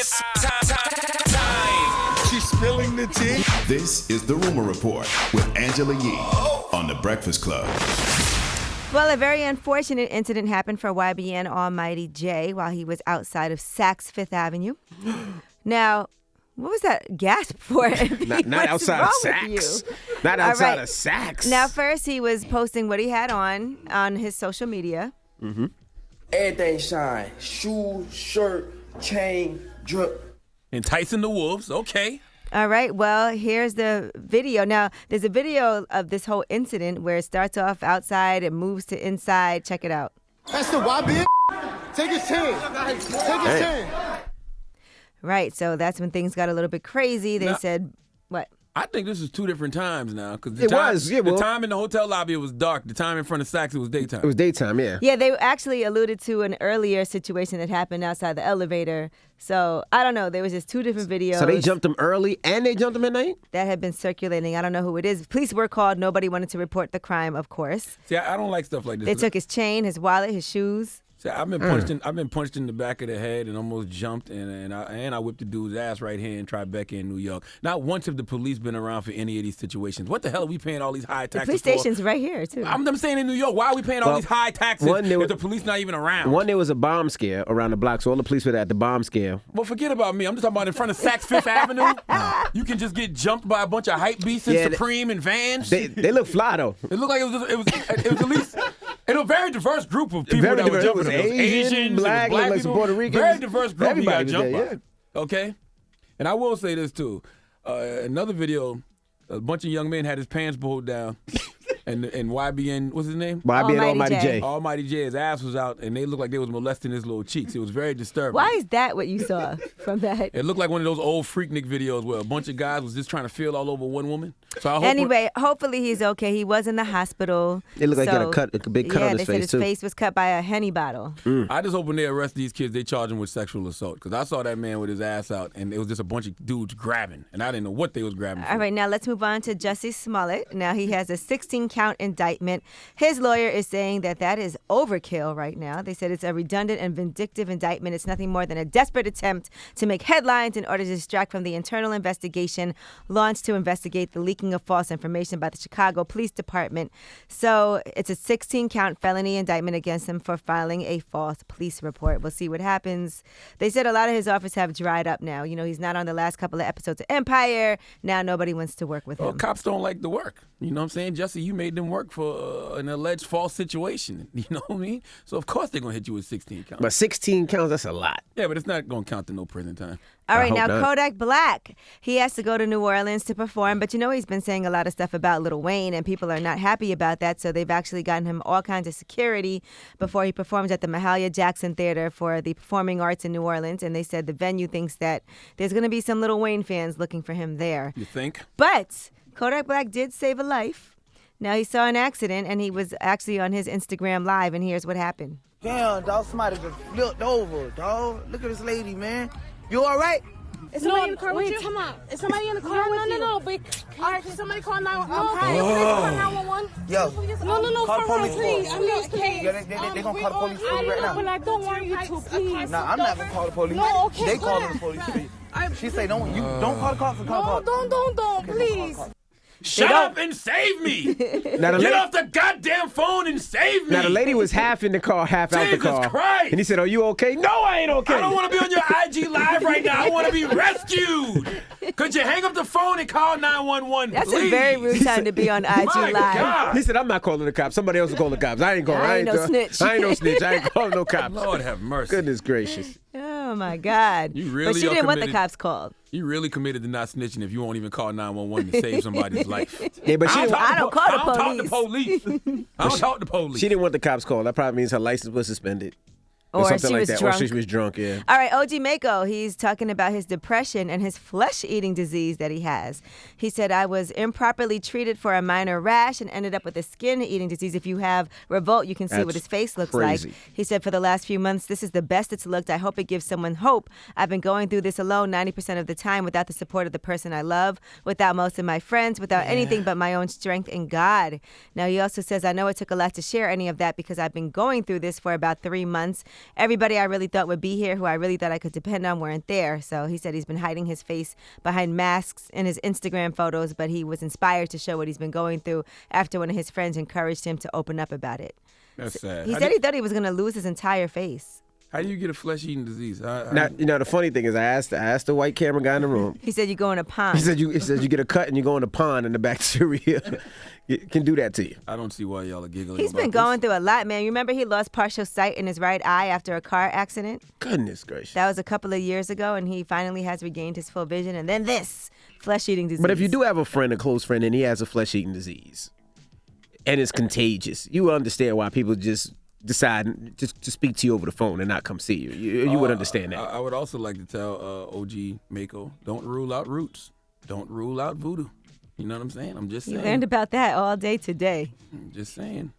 It's time. She's spilling the tea. This is The Rumor Report with Angela Yee on The Breakfast Club. Well, a very unfortunate incident happened for YBN Almighty Jay while he was outside of Saks Fifth Avenue. Now, what was that gasp for? Not outside of Saks. Not outside of Saks. Now, first he was posting what he had on his social media. Mm-hmm. Everything shine. Shoes, shirt, chain, drip. Enticing the wolves. Okay. All right. Well, here's the video. Now, there's a video of this whole incident where it starts off outside and moves to inside. Check it out. That's the YBN. Take his chain. Take his chain. Right. So that's when things got a little bit crazy. They said, what? I think this is two different times now. Cause the time in the hotel lobby, it was dark. The time in front of Saks, it was daytime. It was daytime, yeah. Yeah, they actually alluded to an earlier situation that happened outside the elevator. So, I don't know. There was just two different videos. So they jumped him early and they jumped him at night? That had been circulating. I don't know who it is. Police were called. Nobody wanted to report the crime, of course. See, I don't like stuff like this. They took his chain, his wallet, his shoes. See, I've been punched in the back of the head and almost jumped, and I whipped the dude's ass right here in Tribeca in New York. Not once have the police been around for any of these situations. What the hell are we paying all these high taxes for? The police station's right here, too. I'm saying in New York, why are we paying all these high taxes if the police not even around? One, there was a bomb scare around the block, so all the police were at the bomb scare. Well, forget about me. I'm just talking about in front of Saks Fifth Avenue. You can just get jumped by a bunch of hype beasts and Supreme and Vans. They look fly, though. It looked like it was at least... It was a very diverse group of people that were jumping. It was Asian, black people, some Puerto Ricans. Very diverse group you got jumped by. Yeah. Okay? And I will say this, too. Another video, a bunch of young men had his pants pulled down. And YBN, what's his name? YBN Almighty Jay. Almighty Jay, his ass was out, and they looked like they was molesting his little cheeks. It was very disturbing. Why is that what you saw from that? It looked like one of those old Freaknik videos where a bunch of guys was just trying to feel all over one woman. So hopefully he's okay. He was in the hospital. It looked like he had a big cut on his face, too. Yeah, they said his face was cut by a Henny bottle. I just hope when they arrest these kids, they charge them with sexual assault. Because I saw that man with his ass out, and it was just a bunch of dudes grabbing. And I didn't know what they was grabbing for. All right, now let's move on to Jussie Smollett. Now he has a 16-count indictment. His lawyer is saying that is overkill right now. They said it's a redundant and vindictive indictment. It's nothing more than a desperate attempt to make headlines in order to distract from the internal investigation launched to investigate the leaking of false information by the Chicago Police Department. So it's a 16-count felony indictment against him for filing a false police report. We'll see what happens. They said a lot of his offers have dried up now. You know, he's not on the last couple of episodes of Empire. Now nobody wants to work with him. Well, cops don't like the work. You know what I'm saying? Jussie, you made them work for an alleged false situation. You know what I mean? So, of course, they're going to hit you with 16 counts. But 16 counts, that's a lot. Yeah, but it's not going to count to no prison time. All right, now Kodak Black, he has to go to New Orleans to perform, but you know he's been saying a lot of stuff about Lil Wayne, and people are not happy about that, so they've actually gotten him all kinds of security before he performs at the Mahalia Jackson Theater for the Performing Arts in New Orleans, and they said the venue thinks that there's going to be some Lil Wayne fans looking for him there. You think? But Kodak Black did save a life. Now, he saw an accident, and he was actually on his Instagram Live, and here's what happened. Damn, dog, somebody just flipped over, dog. Look at this lady, man. You all right? Is somebody in the car with you? Come on. Is somebody in the car with you? No. But, all right, can somebody call 911? Call 911? Yo. No, call the police, please. for Please, please. Yeah, they gonna call the police for you right now. But I don't want you to, please. Nah, I'm not gonna call the police. No, okay. They calling the police for you. She say don't call the cops. No, don't, please. Shut up and save me! Get off the goddamn phone and save me! Now, the lady was half in the car, half out the car. Jesus Christ! And he said, are you okay? No, I ain't okay. I don't want to be on your IG Live right now. I want to be rescued. Could you hang up the phone and call 911, That's please? a very rude time to be on IG My Live. God. He said, I'm not calling the cops. Somebody else will call the cops. I ain't going. I ain't no snitch. I ain't no snitch. I ain't calling no cops. Lord have mercy. Goodness gracious. Oh, my God. You really but she are didn't want the committed. cops called. You really committed to not snitching if you won't even call 911 to save somebody's life. Yeah, but I don't call the I don't talk to police. I don't talk to police. She didn't want the cops called. That probably means her license was suspended. Or something she like was that. drunk. Or she was drunk, yeah. All right, OG Maco, he's talking about his depression and his flesh-eating disease that he has. He said, I was improperly treated for a minor rash and ended up with a skin-eating disease. If you have Revolt, you can see what his face looks crazy. like. He said, for the last few months, this is the best it's looked. I hope it gives someone hope. I've been going through this alone 90% of the time without the support of the person I love, without most of my friends, without anything but my own strength in God. Now, he also says, I know it took a lot to share any of that because I've been going through this for about 3 months, Everybody I really thought would be here, who I really thought I could depend on, weren't there. So he said he's been hiding his face behind masks in his Instagram photos, but he was inspired to show what he's been going through after one of his friends encouraged him to open up about it. That's sad. He said he thought he was going to lose his entire face. How do you get a flesh-eating disease? Now, the funny thing is, I asked the white camera guy in the room. He said you go in a pond. He said you get a cut and you go in a pond and the bacteria can do that to you. I don't see why y'all are giggling. He's been going through a lot, man. You remember he lost partial sight in his right eye after a car accident? Goodness gracious. That was a couple of years ago, and he finally has regained his full vision. And then this flesh-eating disease. But if you do have a close friend, and he has a flesh-eating disease, and it's contagious, you will understand why people just decide to speak to you over the phone and not come see you. You would understand that. I would also like to tell OG Maco, don't rule out roots. Don't rule out voodoo. You know what I'm saying? I'm just saying. You learned about that all day today. I'm just saying.